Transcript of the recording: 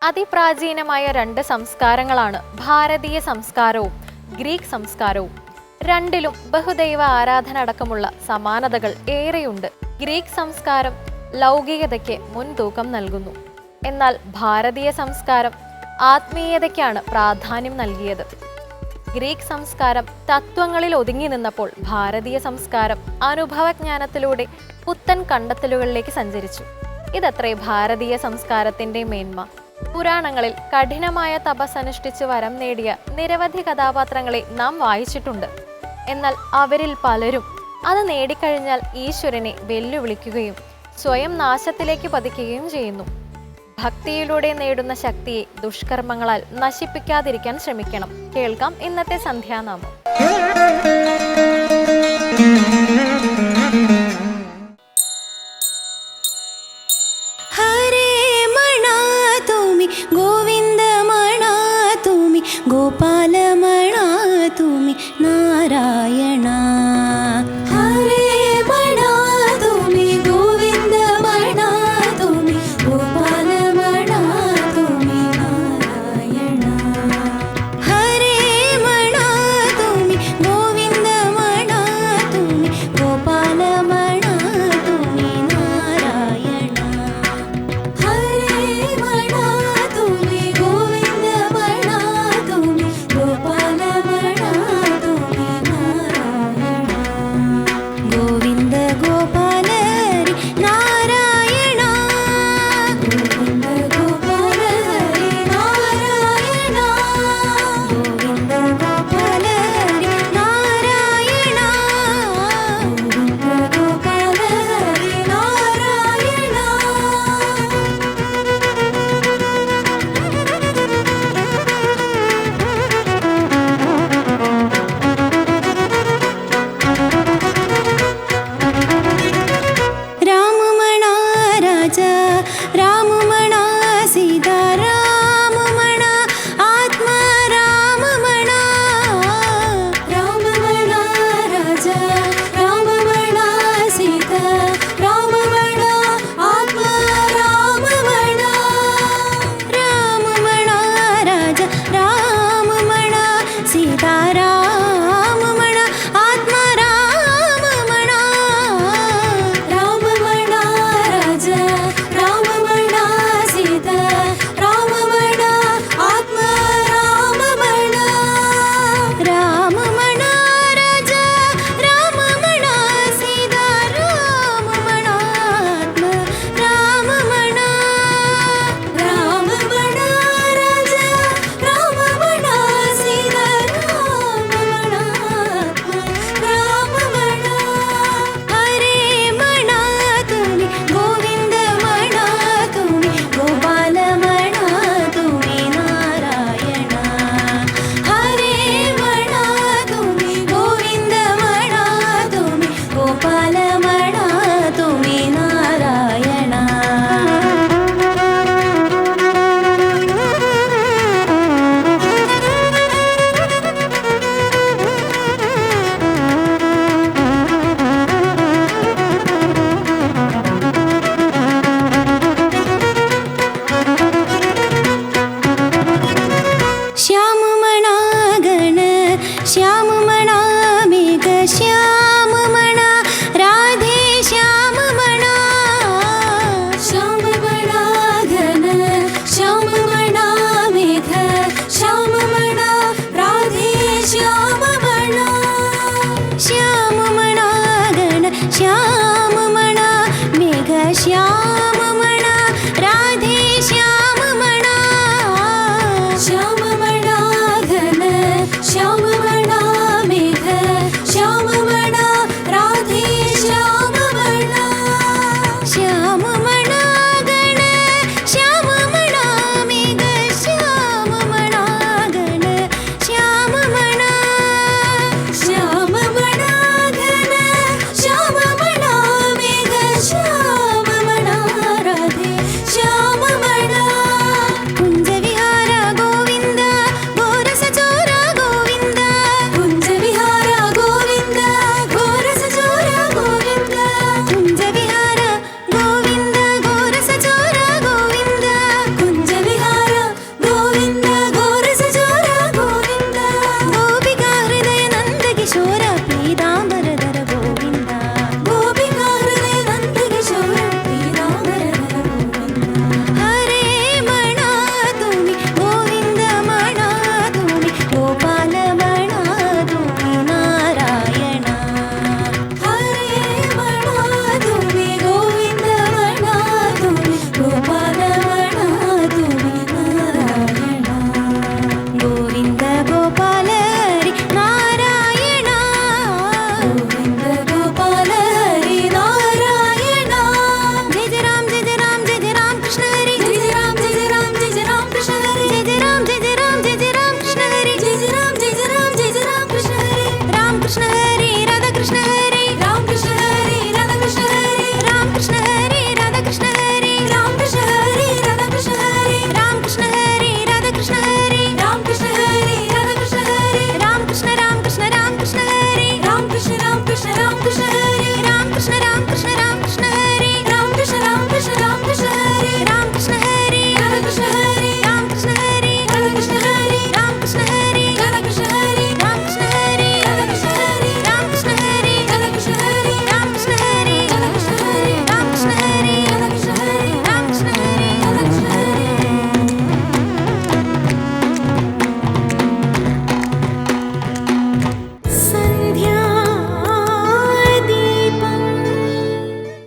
അതിപ്രാചീനമായ രണ്ട് സംസ്കാരങ്ങളാണ് ഭാരതീയ സംസ്കാരവും ഗ്രീക്ക് സംസ്കാരവും. രണ്ടിലും ബഹുദൈവ ആരാധന അടക്കമുള്ള സമാനതകൾ ഏറെയുണ്ട്. ഗ്രീക്ക് സംസ്കാരം ലൗകികതയ്ക്ക് മുൻതൂക്കം നൽകുന്നു, എന്നാൽ ഭാരതീയ സംസ്കാരം ആത്മീയതയ്ക്കാണ് പ്രാധാന്യം നൽകിയത്. ഗ്രീക്ക് സംസ്കാരം തത്വങ്ങളിൽ ഒതുങ്ങി നിന്നപ്പോൾ ഭാരതീയ സംസ്കാരം അനുഭവജ്ഞാനത്തിലൂടെ പുത്തൻ കണ്ടെത്തലുകളിലേക്ക് സഞ്ചരിച്ചു. ഇതത്രേ ഭാരതീയ സംസ്കാരത്തിന്റെ മേന്മ. പുരാണങ്ങളിൽ കഠിനമായ തപസ്സനുഷ്ഠിച്ച് വരം നേടിയ നിരവധി കഥാപാത്രങ്ങളെ നാം വായിച്ചിട്ടുണ്ട്. എന്നാൽ അവരിൽ പലരും അത് നേടിക്കഴിഞ്ഞാൽ ഈശ്വരനെ വെല്ലുവിളിക്കുകയും സ്വയം നാശത്തിലേക്ക് പതിക്കുകയും ചെയ്യുന്നു. ഭക്തിയിലൂടെ നേടുന്ന ശക്തിയെ ദുഷ്കർമ്മങ്ങളാൽ നശിപ്പിക്കാതിരിക്കാൻ ശ്രമിക്കണം. കേൾക്കാം ഇന്നത്തെ സന്ധ്യാനാമം. गोविंद मणा तुम्ही, गोपाल मणा तुम्ही, नारायणा. हरे मणा तुम्ही, गोविंद मणा तुम्ही, गोपाल मणा तुम्ही, नारायणा. हरे मणा तुम्ही, गोविंद मणा तुम्ही, गोपाल मणा तुम्ही, नारायणा. हरे मणा तुम्ही, गोविंद मणा तुम्ही, कृष्ण राम कृष्ण